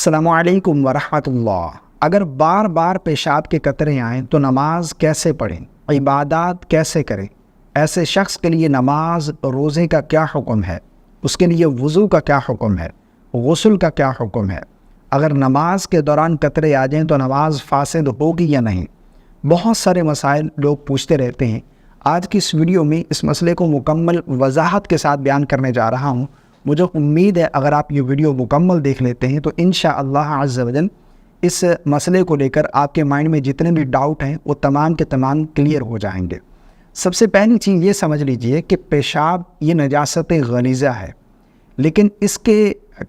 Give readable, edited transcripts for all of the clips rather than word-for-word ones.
السلام علیکم ورحمۃ اللہ۔ اگر بار بار پیشاب کے قطرے آئیں تو نماز کیسے پڑھیں، عبادات کیسے کریں؟ ایسے شخص کے لیے نماز روزے کا کیا حکم ہے؟ اس کے لیے وضو کا کیا حکم ہے؟ غسل کا کیا حکم ہے؟ اگر نماز کے دوران قطرے آ جائیں تو نماز فاسد ہوگی یا نہیں؟ بہت سارے مسائل لوگ پوچھتے رہتے ہیں۔ آج کی اس ویڈیو میں اس مسئلے کو مکمل وضاحت کے ساتھ بیان کرنے جا رہا ہوں۔ مجھے امید ہے اگر آپ یہ ویڈیو مکمل دیکھ لیتے ہیں تو انشاءاللہ عز و جل اس مسئلے کو لے کر آپ کے مائنڈ میں جتنے بھی ڈاؤٹ ہیں وہ تمام کے تمام کلیئر ہو جائیں گے۔ سب سے پہلی چیز یہ سمجھ لیجئے کہ پیشاب یہ نجاست غلیظہ ہے، لیکن اس کے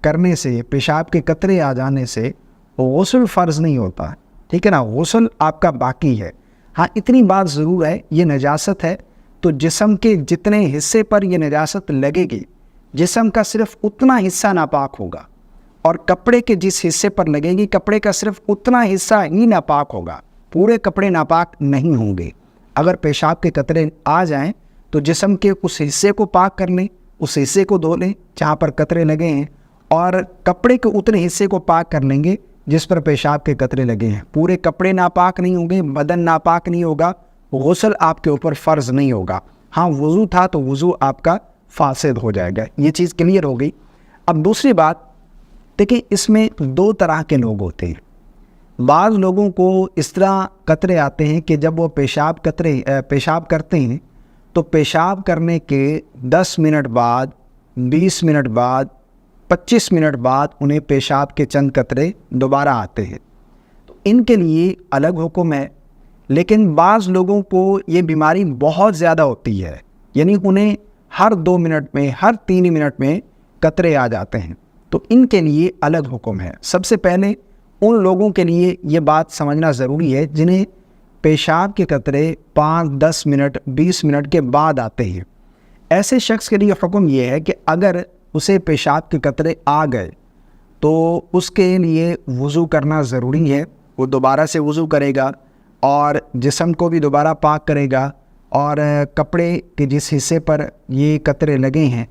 کرنے سے، پیشاب کے قطرے آ جانے سے غسل فرض نہیں ہوتا، ٹھیک ہے نا؟ غسل آپ کا باقی ہے۔ ہاں، اتنی بات ضرور ہے، یہ نجاست ہے تو جسم کے جتنے حصے پر یہ نجاست لگے گی، جسم کا صرف اتنا حصہ ناپاک ہوگا، اور کپڑے کے جس حصے پر لگے گی کپڑے کا صرف اتنا حصہ ہی ناپاک ہوگا، پورے کپڑے ناپاک نہیں ہوں گے۔ اگر پیشاب کے قطرے آ جائیں تو جسم کے اس حصے کو پاک کر لیں، اس حصے کو دھو لیں جہاں پر قطرے لگے ہیں، اور کپڑے کے اتنے حصے کو پاک کر لیں گے جس پر پیشاب کے قطرے لگے ہیں۔ پورے کپڑے ناپاک نہیں ہوں گے، بدن ناپاک نہیں ہوگا، غسل آپ کے اوپر فرض نہیں ہوگا۔ ہاں، وضو تھا تو وضو آپ کا فاسد ہو جائے گا۔ یہ چیز کلیئر ہو گئی۔ اب دوسری بات دیکھیں، اس میں دو طرح کے لوگ ہوتے ہیں۔ بعض لوگوں کو اس طرح قطرے آتے ہیں کہ جب وہ پیشاب کرتے ہیں تو پیشاب کرنے کے 10 منٹ بعد، 20 منٹ بعد، 25 منٹ بعد انہیں پیشاب کے چند قطرے دوبارہ آتے ہیں، تو ان کے لیے الگ حکم ہے۔ لیکن بعض لوگوں کو یہ بیماری بہت زیادہ ہوتی ہے، یعنی انہیں ہر 2 منٹ میں، ہر 3 منٹ میں قطرے آ جاتے ہیں، تو ان کے لیے الگ حکم ہے۔ سب سے پہلے ان لوگوں کے لیے یہ بات سمجھنا ضروری ہے جنہیں پیشاب کے قطرے 5، 10 منٹ، 20 منٹ کے بعد آتے ہیں۔ ایسے شخص کے لیے حکم یہ ہے کہ اگر اسے پیشاب کے قطرے آ گئے تو اس کے لیے وضو کرنا ضروری ہے۔ وہ دوبارہ سے وضو کرے گا اور جسم کو بھی دوبارہ پاک کرے گا، اور کپڑے کے جس حصے پر یہ قطرے لگے ہیں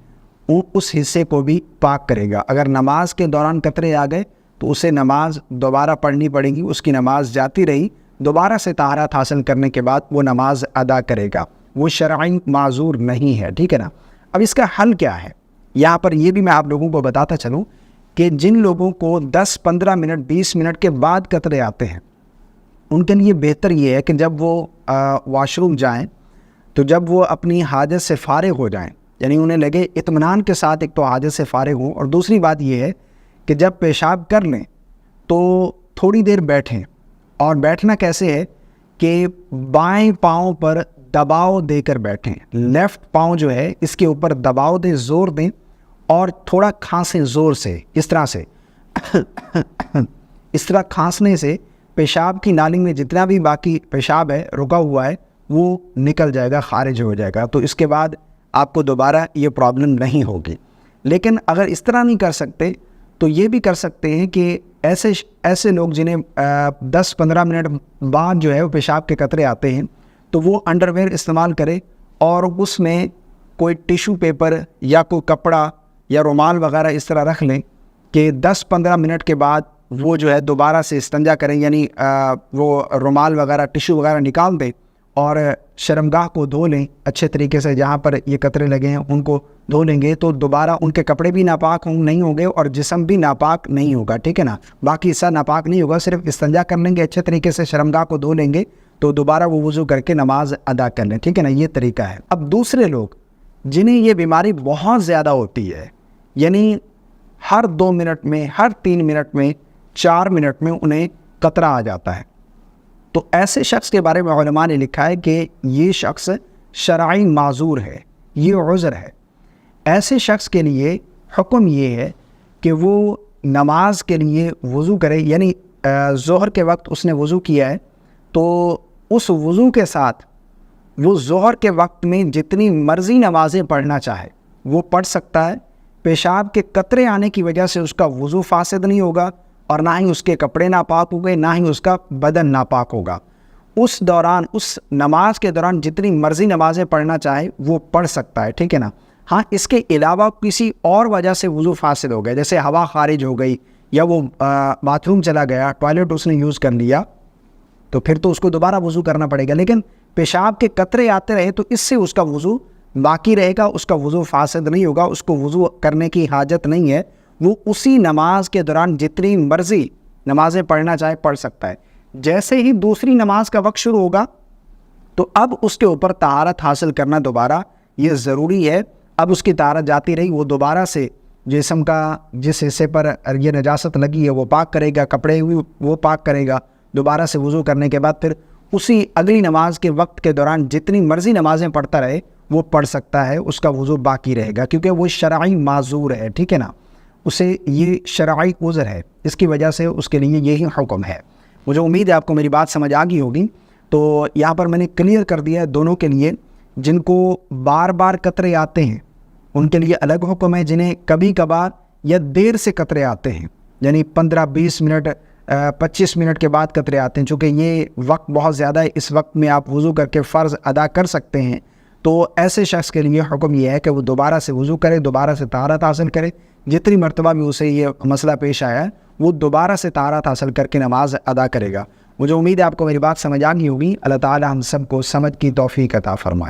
اس حصے کو بھی پاک کرے گا۔ اگر نماز کے دوران قطرے آ گئے تو اسے نماز دوبارہ پڑھنی پڑے گی، اس کی نماز جاتی رہی، دوبارہ سے طہارت حاصل کرنے کے بعد وہ نماز ادا کرے گا، وہ شرعی معذور نہیں ہے، ٹھیک ہے نا؟ اب اس کا حل کیا ہے؟ یہاں پر یہ بھی میں آپ لوگوں کو بتاتا چلوں کہ جن لوگوں کو 10، 15 منٹ، 20 منٹ کے بعد قطرے آتے ہیں ان کے لیے بہتر یہ ہے کہ جب وہ واش روم جائیں تو جب وہ اپنی حاجت سے فارغ ہو جائیں، یعنی انہیں لگے اطمینان کے ساتھ ایک تو حاجت سے فارغ ہوں، اور دوسری بات یہ ہے کہ جب پیشاب کر لیں تو تھوڑی دیر بیٹھیں۔ اور بیٹھنا کیسے ہے کہ بائیں پاؤں پر دباؤ دے کر بیٹھیں، لیفٹ پاؤں جو ہے اس کے اوپر دباؤ دیں، زور دیں، اور تھوڑا کھانسیں زور سے، اس طرح سے اس طرح کھانسنے سے پیشاب کی نالی میں جتنا بھی باقی پیشاب ہے، رکا ہوا ہے، وہ نکل جائے گا، خارج ہو جائے گا، تو اس کے بعد آپ کو دوبارہ یہ پرابلم نہیں ہوگی۔ لیکن اگر اس طرح نہیں کر سکتے تو یہ بھی کر سکتے ہیں کہ ایسے لوگ جنہیں 10-15 منٹ بعد جو ہے وہ پیشاب کے قطرے آتے ہیں تو وہ انڈر ویئر استعمال کرے، اور اس میں کوئی ٹیشو پیپر یا کوئی کپڑا یا رومال وغیرہ اس طرح رکھ لیں کہ 10-15 منٹ کے بعد وہ جو ہے دوبارہ سے استنجا کریں، یعنی وہ رومال وغیرہ، ٹیشو وغیرہ نکال دیں اور شرمگاہ کو دھو لیں اچھے طریقے سے، جہاں پر یہ قطرے لگے ہیں ان کو دھو لیں گے تو دوبارہ ان کے کپڑے بھی ناپاک نہیں ہوں گے اور جسم بھی ناپاک نہیں ہوگا، ٹھیک ہے نا؟ باقی حصہ ناپاک نہیں ہوگا، صرف استنجا کر لیں گے اچھے طریقے سے، شرمگاہ کو دھو لیں گے تو دوبارہ وہ وضو کر کے نماز ادا کر لیں، ٹھیک ہے نا؟ یہ طریقہ ہے۔ اب دوسرے لوگ جنہیں یہ بیماری بہت زیادہ ہوتی ہے، یعنی ہر 2 منٹ میں، ہر 3 منٹ میں، 4 منٹ میں انہیں قطرہ آ جاتا ہے، تو ایسے شخص کے بارے میں علماء نے لکھا ہے کہ یہ شخص شرعی معذور ہے، یہ عذر ہے۔ ایسے شخص کے لیے حکم یہ ہے کہ وہ نماز کے لیے وضو کرے، یعنی ظہر کے وقت اس نے وضو کیا ہے تو اس وضو کے ساتھ وہ ظہر کے وقت میں جتنی مرضی نمازیں پڑھنا چاہے وہ پڑھ سکتا ہے۔ پیشاب کے قطرے آنے کی وجہ سے اس کا وضو فاسد نہیں ہوگا، اور نہ ہی اس کے کپڑے ناپاک ہوں گے، نہ ہی اس کا بدن ناپاک ہوگا۔ اس دوران، اس نماز کے دوران جتنی مرضی نمازیں پڑھنا چاہے وہ پڑھ سکتا ہے، ٹھیک ہے نا؟ ہاں، اس کے علاوہ کسی اور وجہ سے وضو فاسد ہو گیا، جیسے ہوا خارج ہو گئی یا وہ باتھ روم چلا گیا, ٹوائلٹ اس نے یوز کر لیا, تو پھر تو اس کو دوبارہ وضو کرنا پڑے گا. لیکن پیشاب کے قطرے آتے رہے تو اس سے اس کا وضو باقی رہے گا, اس کا وضو فاسد نہیں ہوگا, اس کو وضو کرنے کی حاجت نہیں ہے. وہ اسی نماز کے دوران جتنی مرضی نمازیں پڑھنا چاہے پڑھ سکتا ہے. جیسے ہی دوسری نماز کا وقت شروع ہوگا تو اب اس کے اوپر طہارت حاصل کرنا دوبارہ یہ ضروری ہے. اب اس کی طہارت جاتی رہی, وہ دوبارہ سے جسم کا جس حصے پر یہ نجاست لگی ہے وہ پاک کرے گا, کپڑے ہوئی وہ پاک کرے گا. دوبارہ سے وضو کرنے کے بعد پھر اسی اگلی نماز کے وقت کے دوران جتنی مرضی نمازیں پڑھتا رہے وہ پڑھ سکتا ہے, اس کا وضو باقی رہے گا, کیونکہ وہ شرعی معذور ہے. ٹھیک ہے نا, اسے یہ شرعی عذر ہے, اس کی وجہ سے اس کے لیے یہی حکم ہے. مجھے امید ہے آپ کو میری بات سمجھ آ گئی ہوگی. تو یہاں پر میں نے کلیئر کر دیا ہے دونوں کے لیے. جن کو بار بار قطرے آتے ہیں ان کے لیے الگ حکم ہے, جنہیں کبھی کبھار یا دیر سے قطرے آتے ہیں, یعنی 15-20 منٹ 25 منٹ کے بعد قطرے آتے ہیں, چونکہ یہ وقت بہت زیادہ ہے, اس وقت میں آپ وضو کر کے فرض ادا کر سکتے ہیں, تو ایسے شخص کے لیے حکم یہ ہے کہ وہ دوبارہ سے وضو کرے, دوبارہ سے طہارت حاصل کرے. جتنی مرتبہ بھی اسے یہ مسئلہ پیش آیا ہے وہ دوبارہ سے طہارت حاصل کر کے نماز ادا کرے گا. مجھے امید ہے آپ کو میری بات سمجھ آ گئی ہوگی. اللہ تعالی ہم سب کو سمجھ کی توفیق عطا فرمائے.